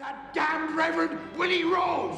That damned Reverend Willie Rose!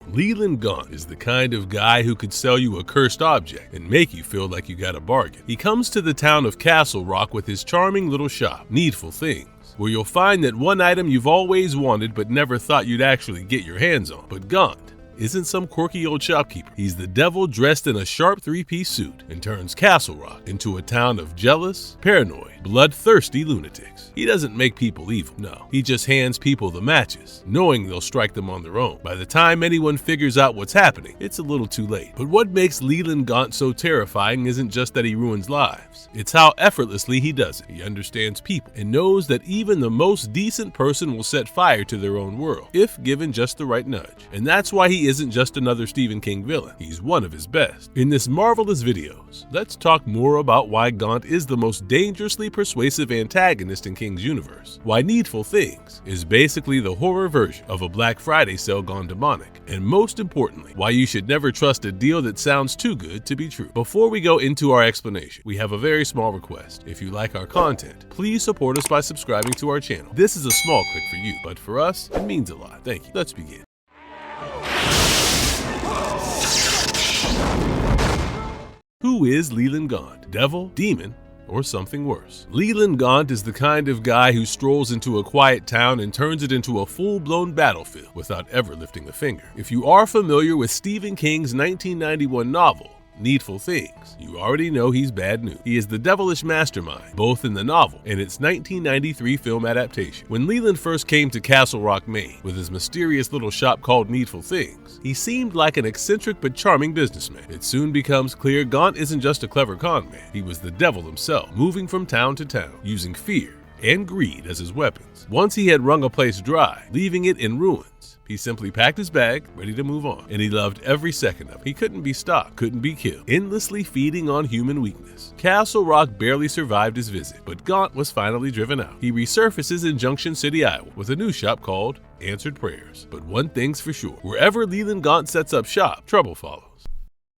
Leland Gaunt is the kind of guy who could sell you a cursed object and make you feel like you got a bargain. He comes to the town of Castle Rock with his charming little shop, Needful Things, where you'll find that one item you've always wanted but never thought you'd actually get your hands on. But Gaunt isn't some quirky old shopkeeper. He's the devil dressed in a sharp three-piece suit and turns Castle Rock into a town of jealous, paranoid, bloodthirsty lunatics. He doesn't make people evil, no. He just hands people the matches, knowing they'll strike them on their own. By the time anyone figures out what's happening, it's a little too late. But what makes Leland Gaunt so terrifying isn't just that he ruins lives. It's how effortlessly he does it. He understands people and knows that even the most decent person will set fire to their own world, if given just the right nudge. And that's why he isn't just another Stephen King villain. He's one of his best. In this marvelous videos, let's talk more about why Gaunt is the most dangerously persuasive antagonist in King's universe, why Needful Things is basically the horror version of a Black Friday sale gone demonic, and most importantly, why you should never trust a deal that sounds too good to be true. Before we go into our explanation, we have a very small request. If you like our content, please support us by subscribing to our channel. This is a small click for you, but for us, it means a lot. Thank you. Let's begin. Who is Leland Gaunt? Devil? Demon? Or something worse? Leland Gaunt is the kind of guy who strolls into a quiet town and turns it into a full-blown battlefield without ever lifting a finger. If you are familiar with Stephen King's 1991 novel, Needful Things, you already know he's bad news. He is the devilish mastermind, both in the novel and its 1993 film adaptation. When Leland first came to Castle Rock, Maine, with his mysterious little shop called Needful Things, he seemed like an eccentric but charming businessman. It soon becomes clear Gaunt isn't just a clever con man. He was the devil himself, moving from town to town, using fear and greed as his weapons. Once he had wrung a place dry, leaving it in ruins, he simply packed his bag, ready to move on, and he loved every second of it. He couldn't be stopped, couldn't be killed, endlessly feeding on human weakness. Castle Rock barely survived his visit, but Gaunt was finally driven out. He resurfaces in Junction City, Iowa, with a new shop called Answered Prayers. But one thing's for sure, wherever Leland Gaunt sets up shop, trouble follows.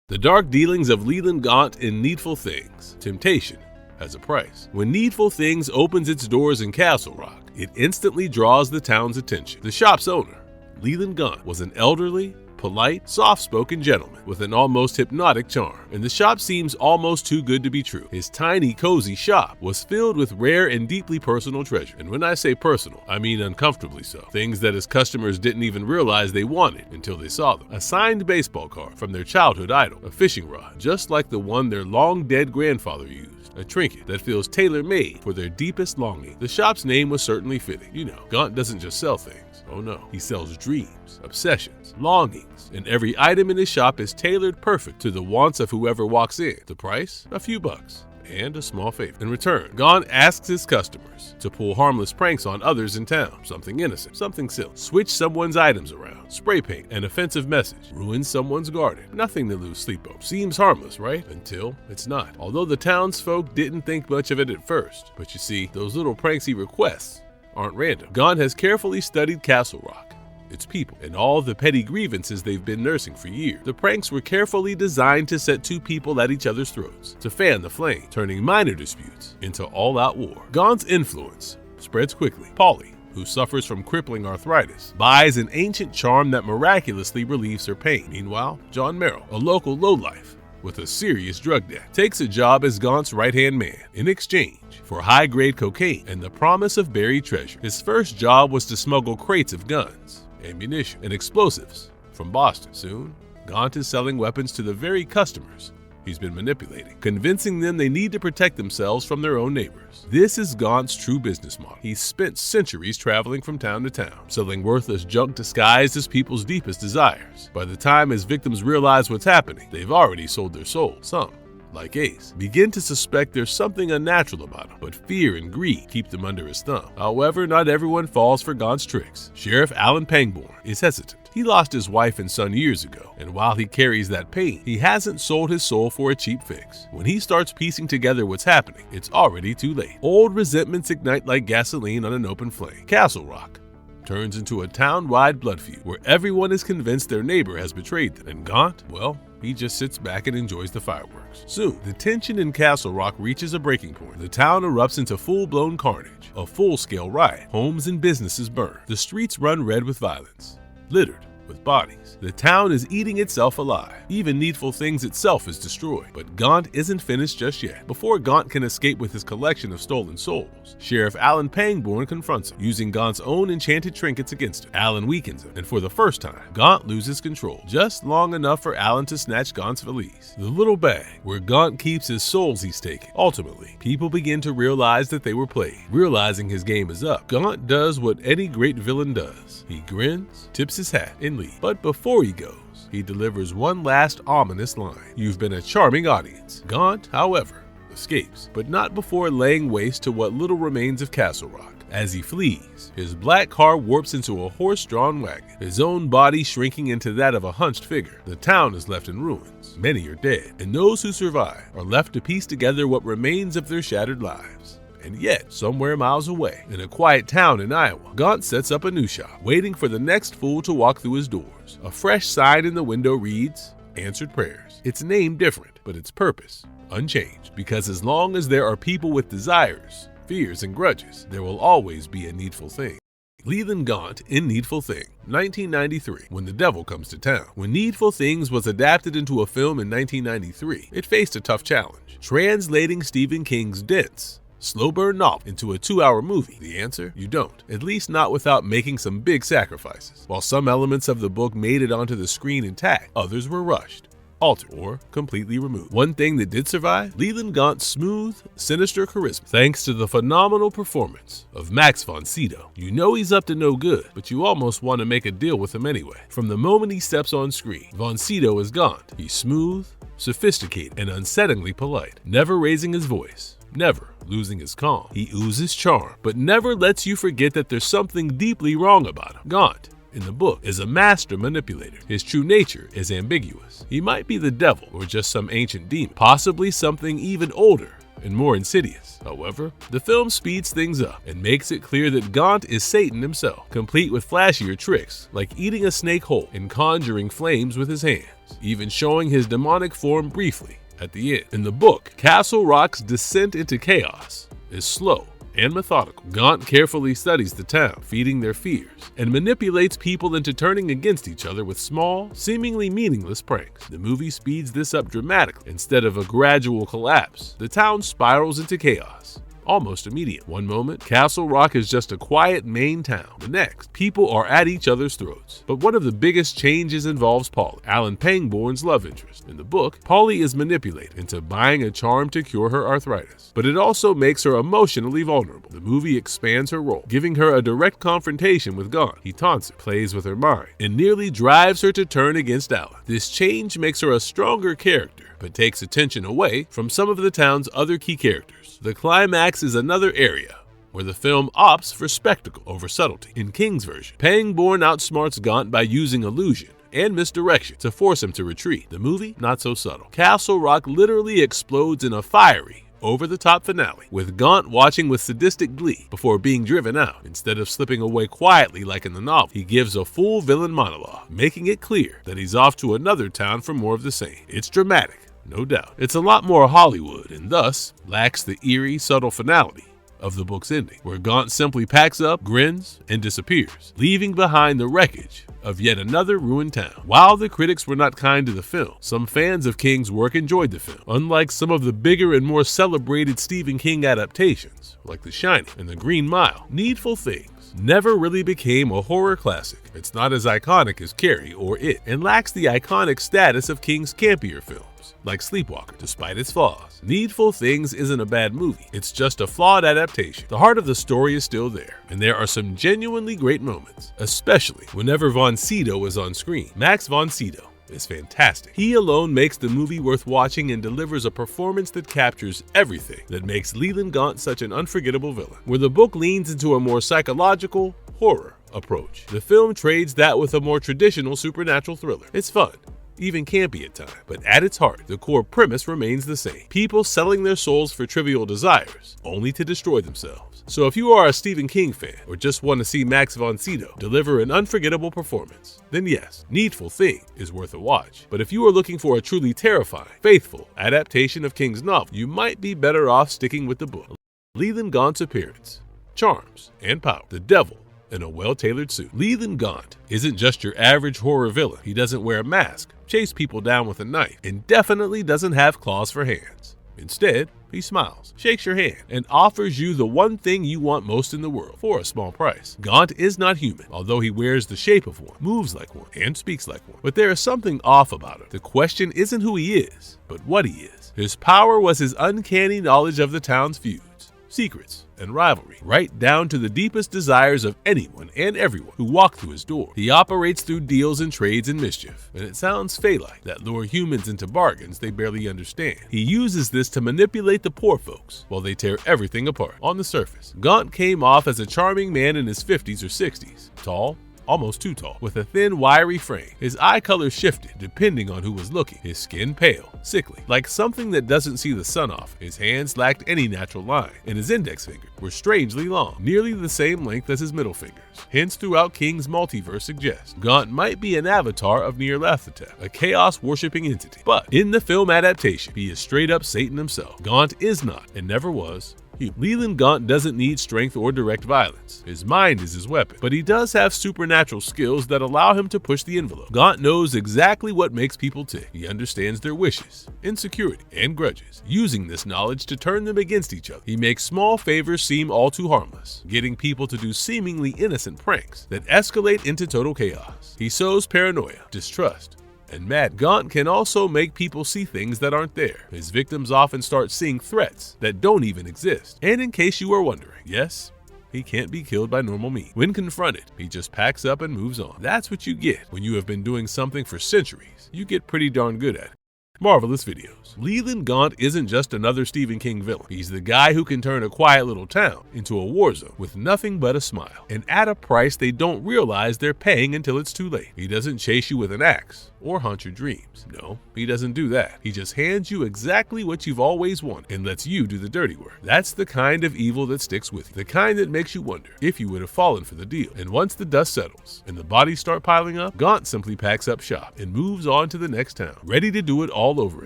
The dark dealings of Leland Gaunt in Needful Things. Temptation has a price. When Needful Things opens its doors in Castle Rock, it instantly draws the town's attention. The shop's owner, Leland Gaunt, was an elderly, polite, soft-spoken gentleman with an almost hypnotic charm, and the shop seems almost too good to be true. His tiny, cozy shop was filled with rare and deeply personal treasure. And when I say personal, I mean uncomfortably so. Things that his customers didn't even realize they wanted until they saw them. A signed baseball card from their childhood idol, a fishing rod, just like the one their long-dead grandfather used. A trinket that feels tailor-made for their deepest longing. The shop's name was certainly fitting. You know, Gaunt doesn't just sell things. Oh no, he sells dreams, obsessions, longings, and every item in his shop is tailored perfect to the wants of whoever walks in. The price? A few bucks. And a small favor. In return, Gaunt asks his customers to pull harmless pranks on others in town. Something innocent, something silly. Switch someone's items around, spray paint an offensive message, ruin someone's garden. Nothing to lose sleep over. Seems harmless, right? Until it's not. Although the townsfolk didn't think much of it at first. But you see, those little pranks he requests aren't random. Gaunt has carefully studied Castle Rock, its people, and all the petty grievances they've been nursing for years. The pranks were carefully designed to set two people at each other's throats, to fan the flame, turning minor disputes into all-out war. Gaunt's influence spreads quickly. Polly, who suffers from crippling arthritis, buys an ancient charm that miraculously relieves her pain. Meanwhile, John Merrill, a local lowlife with a serious drug debt, takes a job as Gaunt's right-hand man in exchange for high-grade cocaine and the promise of buried treasure. His first job was to smuggle crates of guns, ammunition, and explosives from Boston. Soon, Gaunt is selling weapons to the very customers he's been manipulating, convincing them they need to protect themselves from their own neighbors. This is Gaunt's true business model. He's spent centuries traveling from town to town, selling worthless junk disguised as people's deepest desires. By the time his victims realize what's happening, they've already sold their souls. Some, like Ace, begin to suspect there's something unnatural about him, but fear and greed keep them under his thumb. However, not everyone falls for Gaunt's tricks. Sheriff Alan Pangborn is hesitant. He lost his wife and son years ago, and while he carries that pain, he hasn't sold his soul for a cheap fix. When he starts piecing together what's happening, it's already too late. Old resentments ignite like gasoline on an open flame. Castle Rock turns into a town-wide blood feud where everyone is convinced their neighbor has betrayed them. And Gaunt, well, He just sits back and enjoys the fireworks. Soon, the tension in Castle Rock reaches a breaking point. The town erupts into full-blown carnage, a full-scale riot. Homes and businesses burn. The streets run red with violence, littered with bodies. The town is eating itself alive. Even Needful Things itself is destroyed. But Gaunt isn't finished just yet. Before Gaunt can escape with his collection of stolen souls, Sheriff Alan Pangborn confronts him, using Gaunt's own enchanted trinkets against him. Alan weakens him, and for the first time, Gaunt loses control, just long enough for Alan to snatch Gaunt's valise, the little bag where Gaunt keeps his souls he's taken. Ultimately, people begin to realize that they were played. Realizing his game is up, Gaunt does what any great villain does. He grins, tips his hat, and leaves. But before he goes, he delivers one last ominous line. You've been a charming audience. Gaunt, however, escapes, but not before laying waste to what little remains of Castle Rock. As he flees, his black car warps into a horse-drawn wagon, his own body shrinking into that of a hunched figure. The town is left in ruins. Many are dead, and those who survive are left to piece together what remains of their shattered lives. And yet, somewhere miles away, in a quiet town in Iowa, Gaunt sets up a new shop, waiting for the next fool to walk through his doors. A fresh sign in the window reads, Answered Prayers. Its name different, but its purpose unchanged, because as long as there are people with desires, fears, and grudges, there will always be a needful thing. Leland Gaunt in Needful Thing, 1993, When the Devil Comes to Town. When Needful Things was adapted into a film in 1993, it faced a tough challenge, translating Stephen King's dense, slow-burn novel into a 2-hour movie. The answer? You don't. At least not without making some big sacrifices. While some elements of the book made it onto the screen intact, others were rushed, altered, or completely removed. One thing that did survive? Leland Gaunt's smooth, sinister charisma, thanks to the phenomenal performance of Max von Sydow. You know he's up to no good, but you almost want to make a deal with him anyway. From the moment he steps on screen, von Sydow is Gaunt. He's smooth, sophisticated, and unsettlingly polite, never raising his voice, never losing his calm. He oozes charm, but never lets you forget that there's something deeply wrong about him. Gaunt, in the book, is a master manipulator. His true nature is ambiguous. He might be the devil or just some ancient demon, possibly something even older and more insidious. However, the film speeds things up and makes it clear that Gaunt is Satan himself, complete with flashier tricks like eating a snake whole and conjuring flames with his hands, even showing his demonic form briefly at the end. In the book, Castle Rock's descent into chaos is slow and methodical. Gaunt carefully studies the town, feeding their fears, and manipulates people into turning against each other with small, seemingly meaningless pranks. The movie speeds this up dramatically. Instead of a gradual collapse, the town spirals into chaos almost immediate. One moment, Castle Rock is just a quiet main town. The next, people are at each other's throats. But one of the biggest changes involves Polly, Alan Pangborn's love interest. In the book, Polly is manipulated into buying a charm to cure her arthritis, but it also makes her emotionally vulnerable. The movie expands her role, giving her a direct confrontation with Gaunt. He taunts her, plays with her mind, and nearly drives her to turn against Alan. This change makes her a stronger character, but takes attention away from some of the town's other key characters. The climax is another area where the film opts for spectacle over subtlety. In King's version, Pangborn outsmarts Gaunt by using illusion and misdirection to force him to retreat. The movie, not so subtle. Castle Rock literally explodes in a fiery, over-the-top finale, with Gaunt watching with sadistic glee before being driven out. Instead of slipping away quietly like in the novel, he gives a full villain monologue, making it clear that he's off to another town for more of the same. It's dramatic, no doubt. It's a lot more Hollywood, and thus lacks the eerie, subtle finality of the book's ending, where Gaunt simply packs up, grins, and disappears, leaving behind the wreckage of yet another ruined town. While the critics were not kind to the film, some fans of King's work enjoyed the film. Unlike some of the bigger and more celebrated Stephen King adaptations, like The Shining and The Green Mile, Needful Things never really became a horror classic. It's not as iconic as Carrie or It, and lacks the iconic status of King's campier films, like Sleepwalker, despite its flaws. Needful Things isn't a bad movie, it's just a flawed adaptation. The heart of the story is still there, and there are some genuinely great moments, especially whenever von Sydow is on screen. Max von Sydow is fantastic. He alone makes the movie worth watching and delivers a performance that captures everything that makes Leland Gaunt such an unforgettable villain. Where the book leans into a more psychological horror approach, the film trades that with a more traditional supernatural thriller. It's fun, even campy at times, but at its heart, the core premise remains the same. People selling their souls for trivial desires, only to destroy themselves. films. So if you are a Stephen King fan or just want to see Max von Sydow deliver an unforgettable performance, then yes, Needful Things is worth a watch. But if you are looking for a truly terrifying, faithful adaptation of King's novel, you might be better off sticking with the book. Leland Gaunt's appearance, charms, and power. The devil in a well-tailored suit. Leland Gaunt isn't just your average horror villain. He doesn't wear a mask, chase people down with a knife, and definitely doesn't have claws for hands. Instead, he smiles, shakes your hand, and offers you the one thing you want most in the world for a small price. Gaunt is not human, although he wears the shape of one, moves like one, and speaks like one. But there is something off about him. The question isn't who he is, but what he is. His power was his uncanny knowledge of the town's feuds, secrets, and rivalry, right down to the deepest desires of anyone and everyone who walked through his door. He operates through deals and trades and mischief, and it sounds fey-like, that lure humans into bargains they barely understand. He uses this to manipulate the poor folks while they tear everything apart. On the surface, Gaunt came off as a charming man in his 50s or 60s, tall, almost too tall, with a thin, wiry frame. His eye color shifted depending on who was looking. His skin pale, sickly, like something that doesn't see the sun off. His hands lacked any natural line, and his index fingers were strangely long, nearly the same length as his middle fingers. Hints throughout King's multiverse suggest Gaunt might be an avatar of Nyarlathotep, a chaos-worshipping entity. But in the film adaptation, he is straight up Satan himself. Gaunt is not, and never was, human. Leland Gaunt doesn't need strength or direct violence. His mind is his weapon, but he does have supernatural skills that allow him to push the envelope. Gaunt knows exactly what makes people tick. He understands their wishes, insecurity, and grudges, using this knowledge to turn them against each other. He makes small favors seem all too harmless, getting people to do seemingly innocent pranks that escalate into total chaos. He sows paranoia, distrust, and mad. Gaunt can also make people see things that aren't there. His victims often start seeing threats that don't even exist. And in case you are wondering, yes, he can't be killed by normal means. When confronted, he just packs up and moves on. That's what you get when you have been doing something for centuries. You get pretty darn good at it. Marvelous videos. Leland Gaunt isn't just another Stephen King villain. He's the guy who can turn a quiet little town into a war zone with nothing but a smile, and at a price they don't realize they're paying until it's too late. He doesn't chase you with an axe or haunt your dreams. No, he doesn't do that. He just hands you exactly what you've always wanted and lets you do the dirty work. That's the kind of evil that sticks with you, the kind that makes you wonder if you would have fallen for the deal. And once the dust settles and the bodies start piling up, Gaunt simply packs up shop and moves on to the next town, ready to do it all over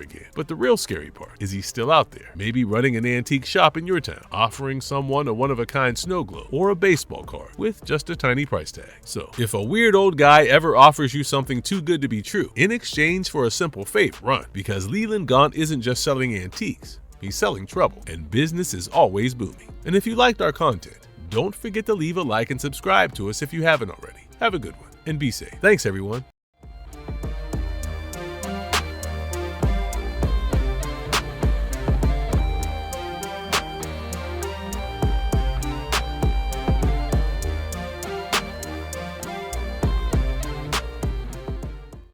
again. But the real scary part is he's still out there, maybe running an antique shop in your town, offering someone a one-of-a-kind snow globe or a baseball card with just a tiny price tag. So if a weird old guy ever offers you something too good to be true in exchange for a simple favor, run, because Leland Gaunt isn't just selling antiques, he's selling trouble, and business is always booming. And if you liked our content, don't forget to leave a like and subscribe to us if you haven't already. Have a good one and be safe. Thanks everyone.